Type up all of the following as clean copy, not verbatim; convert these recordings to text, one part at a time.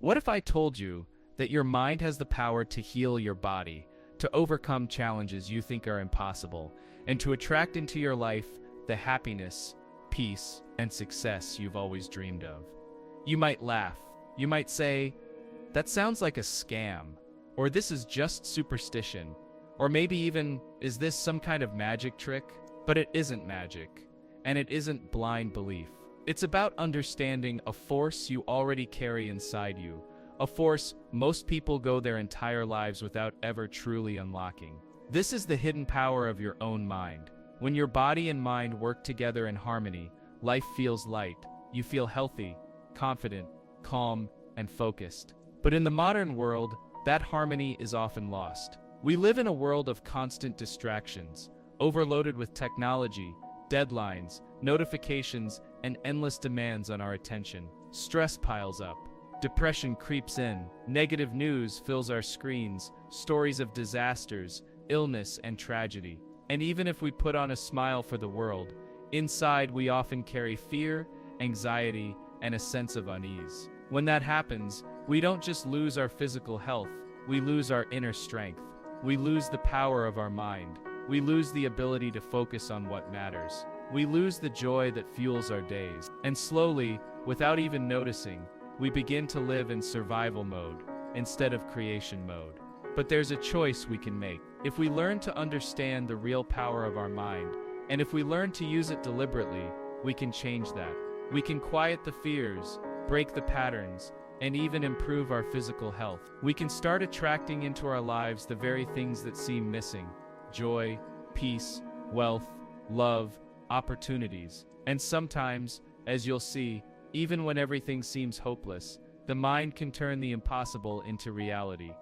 What if I told you that your mind has the power to heal your body, to overcome challenges you think are impossible, and to attract into your life the happiness, peace, and success you've always dreamed of? You might laugh. You might say, "That sounds like a scam," or "This is just superstition," or maybe even, "Is this some kind of magic trick?" But it isn't magic, and it isn't blind belief. It's about understanding a force you already carry inside you, a force most people go their entire lives without ever truly unlocking. This is the hidden power of your own mind. When your body and mind work together in harmony, life feels light. You feel healthy, confident, calm, and focused. But in the modern world, that harmony is often lost. We live in a world of constant distractions, overloaded with technology, deadlines, notifications, and endless demands on our attention. Stress piles up. Depression creeps in. Negative news fills our screens, stories of disasters, illness, and tragedy. And even if we put on a smile for the world, inside we often carry fear, anxiety, and a sense of unease. When that happens, we don't just lose our physical health, we lose our inner strength. We lose the power of our mind. We lose the ability to focus on what matters. We lose the joy that fuels our days. And slowly, without even noticing, we begin to live in survival mode instead of creation mode. But there's a choice we can make. If we learn to understand the real power of our mind, and if we learn to use it deliberately, we can change that. We can quiet the fears, break the patterns, and even improve our physical health. We can start attracting into our lives the very things that seem missing: joy, peace, wealth, love, opportunities. And sometimes, as you'll see, even when everything seems hopeless, the mind can turn the impossible into reality.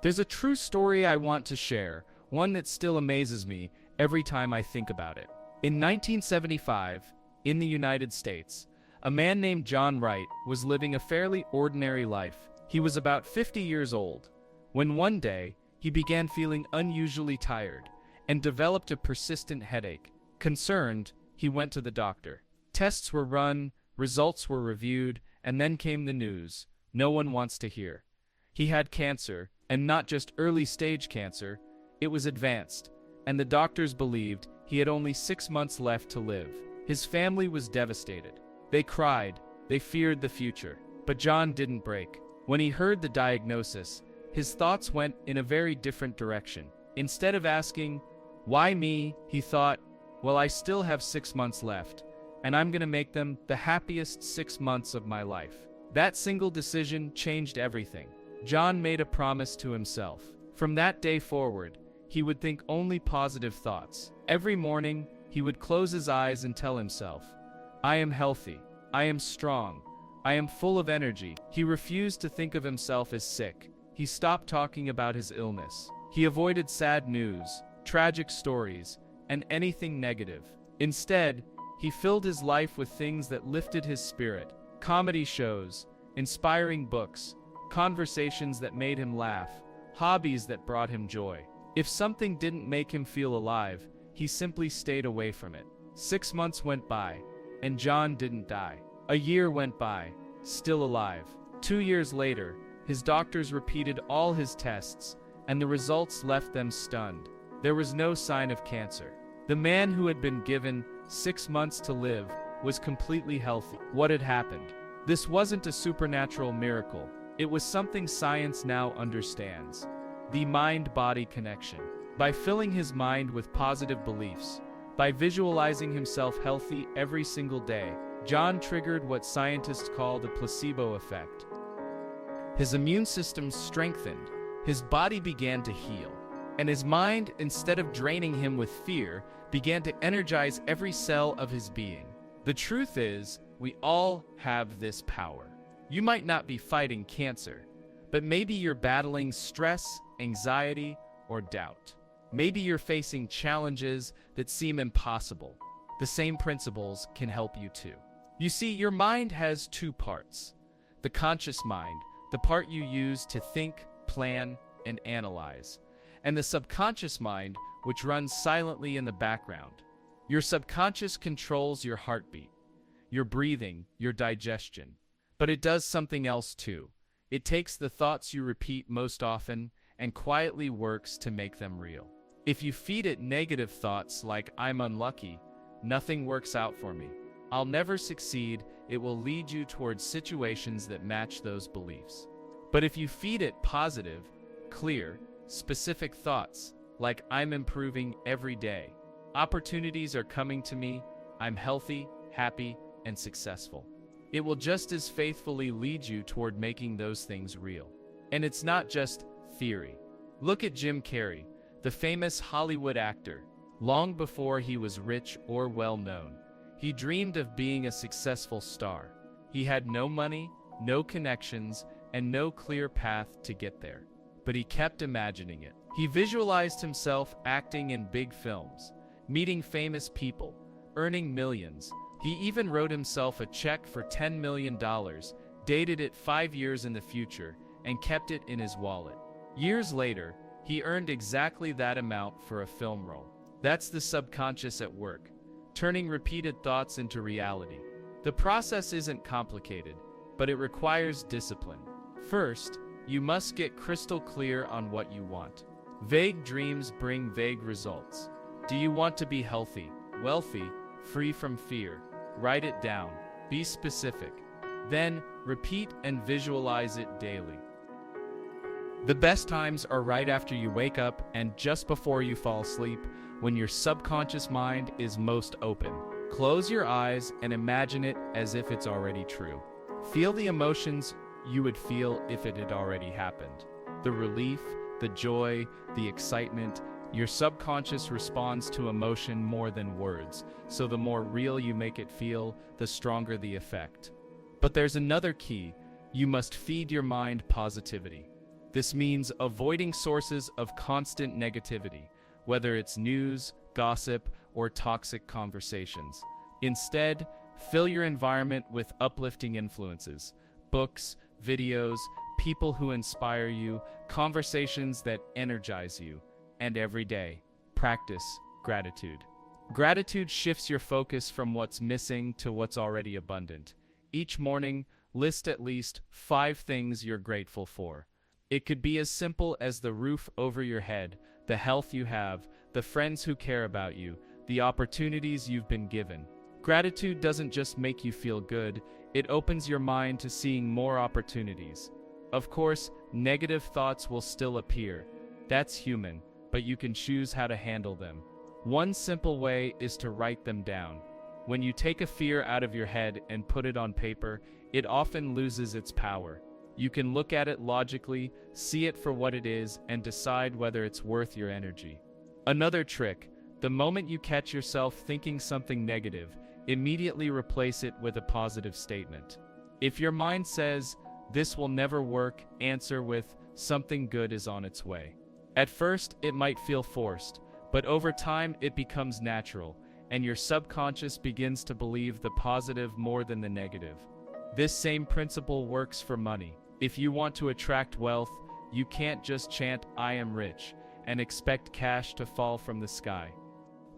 There's a true story I want to share, one that still amazes me every time I think about it. In 1975, in the United States, a man named John Wright was living a fairly ordinary life. He was about 50 years old, when one day he began feeling unusually tired and developed a persistent headache. Concerned, he went to the doctor. Tests were run, results were reviewed, and then came the news no one wants to hear. He had cancer, and not just early-stage cancer, it was advanced, and the doctors believed he had only 6 months left to live. His family was devastated. They cried, they feared the future. But John didn't break. When he heard the diagnosis, his thoughts went in a very different direction. Instead of asking, "Why me?" he thought, "Well, I still have 6 months left, and I'm gonna make them the happiest 6 months of my life." That single decision changed everything. John made a promise to himself. From that day forward, he would think only positive thoughts. Every morning, he would close his eyes and tell himself, "I am healthy, I am strong, I am full of energy." He refused to think of himself as sick. He stopped talking about his illness. He avoided sad news, tragic stories, and anything negative. Instead, he filled his life with things that lifted his spirit: comedy shows, inspiring books, conversations that made him laugh, hobbies that brought him joy. If something didn't make him feel alive, he simply stayed away from it. 6 months went by, and John didn't die. A year went by, still alive. 2 years later, his doctors repeated all his tests, and the results left them stunned. There was no sign of cancer. The man who had been given 6 months to live was completely healthy. What had happened? This wasn't a supernatural miracle. It was something science now understands: the mind-body connection. By filling his mind with positive beliefs, by visualizing himself healthy every single day, John triggered what scientists call the placebo effect. His immune system strengthened, his body began to heal, and his mind, instead of draining him with fear, began to energize every cell of his being. The truth is, we all have this power. You might not be fighting cancer, but maybe you're battling stress, anxiety, or doubt. Maybe you're facing challenges that seem impossible. The same principles can help you too. You see, your mind has two parts: the conscious mind, the part you use to think, plan, and analyze, and the subconscious mind, which runs silently in the background. Your subconscious controls your heartbeat, your breathing, your digestion. But it does something else too. It takes the thoughts you repeat most often and quietly works to make them real. If you feed it negative thoughts like "I'm unlucky," "nothing works out for me," "I'll never succeed," it will lead you towards situations that match those beliefs. But if you feed it positive, clear, specific thoughts like "I'm improving every day," "opportunities are coming to me," "I'm healthy, happy, and successful," it will just as faithfully lead you toward making those things real. And it's not just theory. Look at Jim Carrey, the famous Hollywood actor. Long before he was rich or well-known, he dreamed of being a successful star. He had no money, no connections, and no clear path to get there. But he kept imagining it. He visualized himself acting in big films, meeting famous people, earning millions. He even wrote himself a check for $10 million, dated it 5 years in the future, and kept it in his wallet. Years later, he earned exactly that amount for a film role. That's the subconscious at work, turning repeated thoughts into reality. The process isn't complicated, but it requires discipline. First, you must get crystal clear on what you want. Vague dreams bring vague results. Do you want to be healthy, wealthy, free from fear? Write it down. Be specific. Then, repeat and visualize it daily. The best times are right after you wake up and just before you fall asleep, when your subconscious mind is most open. Close your eyes and imagine it as if it's already true. Feel the emotions you would feel if it had already happened. The relief, the joy, the excitement. Your subconscious responds to emotion more than words, so the more real you make it feel, the stronger the effect. But there's another key. You must feed your mind positivity. This means avoiding sources of constant negativity, whether it's news, gossip, or toxic conversations. Instead, fill your environment with uplifting influences, books, videos, people who inspire you, conversations that energize you. And every day, practice gratitude. Gratitude shifts your focus from what's missing to what's already abundant. Each morning, list at least 5 things you're grateful for. It could be as simple as the roof over your head, the health you have, the friends who care about you, the opportunities you've been given. Gratitude doesn't just make you feel good, it opens your mind to seeing more opportunities. Of course, negative thoughts will still appear. That's human, but you can choose how to handle them. One simple way is to write them down. When you take a fear out of your head and put it on paper, it often loses its power. You can look at it logically, see it for what it is, and decide whether it's worth your energy. Another trick: the moment you catch yourself thinking something negative, immediately replace it with a positive statement. If your mind says, "This will never work," answer with, "Something good is on its way." At first, it might feel forced, but over time it becomes natural, and your subconscious begins to believe the positive more than the negative. This same principle works for money. If you want to attract wealth, you can't just chant "I am rich" and expect cash to fall from the sky.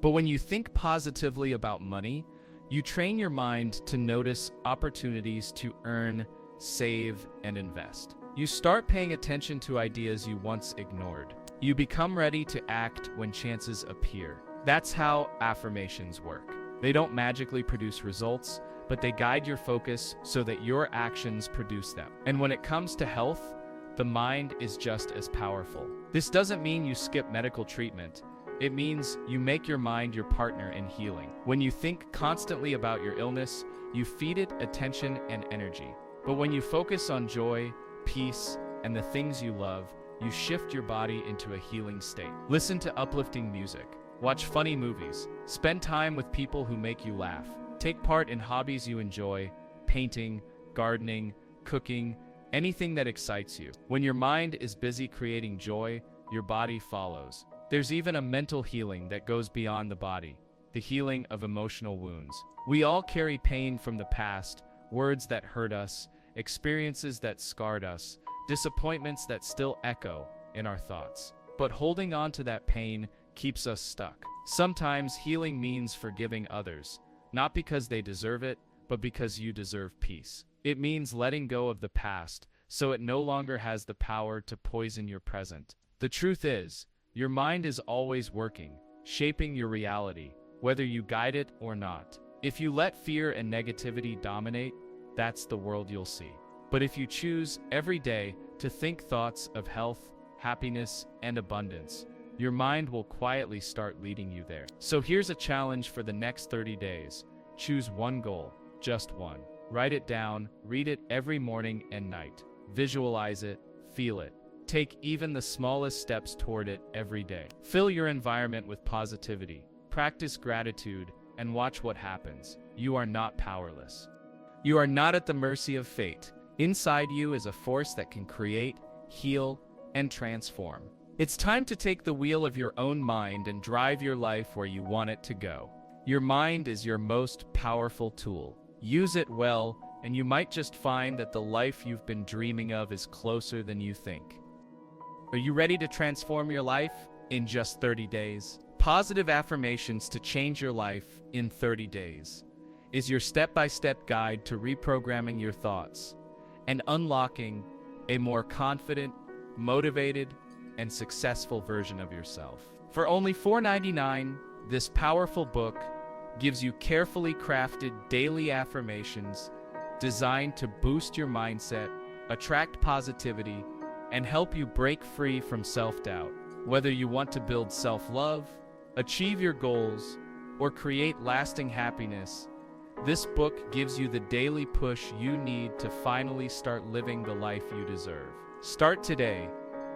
But when you think positively about money, you train your mind to notice opportunities to earn, save, and invest. You start paying attention to ideas you once ignored. You become ready to act when chances appear. That's how affirmations work. They don't magically produce results, but they guide your focus so that your actions produce them. And when it comes to health, the mind is just as powerful. This doesn't mean you skip medical treatment. It means you make your mind your partner in healing. When you think constantly about your illness, you feed it attention and energy. But when you focus on joy, peace, and the things you love, you shift your body into a healing state. Listen to uplifting music. Watch funny movies. Spend time with people who make you laugh. Take part in hobbies you enjoy: painting, gardening, cooking, anything that excites you. When your mind is busy creating joy, your body follows. There's even a mental healing that goes beyond the body, the healing of emotional wounds. We all carry pain from the past, words that hurt us, experiences that scarred us, disappointments that still echo in our thoughts. But holding on to that pain keeps us stuck. Sometimes healing means forgiving others, not because they deserve it, but because you deserve peace. It means letting go of the past so it no longer has the power to poison your present. The truth is, your mind is always working, shaping your reality, whether you guide it or not. If you let fear and negativity dominate, that's the world you'll see. But if you choose every day to think thoughts of health, happiness, and abundance, your mind will quietly start leading you there. So here's a challenge for the next 30 days. Choose one goal, just one. Write it down, read it every morning and night. Visualize it, feel it. Take even the smallest steps toward it every day. Fill your environment with positivity. Practice gratitude and watch what happens. You are not powerless. You are not at the mercy of fate. Inside you is a force that can create, heal, and transform. It's time to take the wheel of your own mind and drive your life where you want it to go. Your mind is your most powerful tool. Use it well, and you might just find that the life you've been dreaming of is closer than you think. Are you ready to transform your life in just 30 days? Positive Affirmations to Change Your Life in 30 Days is your step-by-step guide to reprogramming your thoughts and unlocking a more confident, motivated, and successful version of yourself. For only $4.99, this powerful book gives you carefully crafted daily affirmations designed to boost your mindset, attract positivity, and help you break free from self-doubt. Whether you want to build self-love, achieve your goals, or create lasting happiness, this book gives you the daily push you need to finally start living the life you deserve. Start today.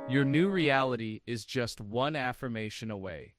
Your new reality is just one affirmation away.